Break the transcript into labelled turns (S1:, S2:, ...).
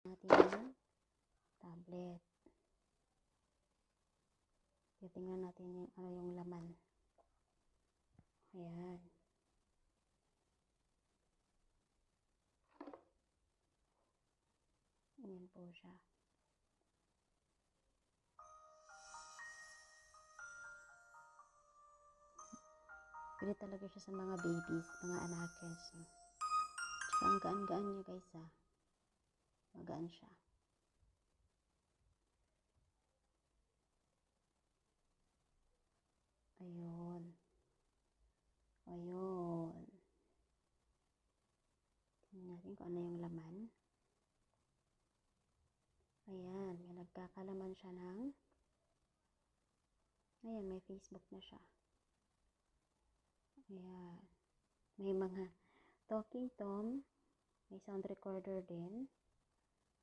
S1: natin yung tablet. Titingnan natin yung ano yung laman. Ayan. Ayan po siya. Pwede talaga siya sa mga babies, mga anakes. Tsaka ang gaan-gaan niya guys magaan siya. Ayun. Ayun. Tingnan natin kung ano yung laman. Ayan, may nagkakalaman siya ng ayan, may Facebook na siya. Ayan. May mga talking tom, may sound recorder din.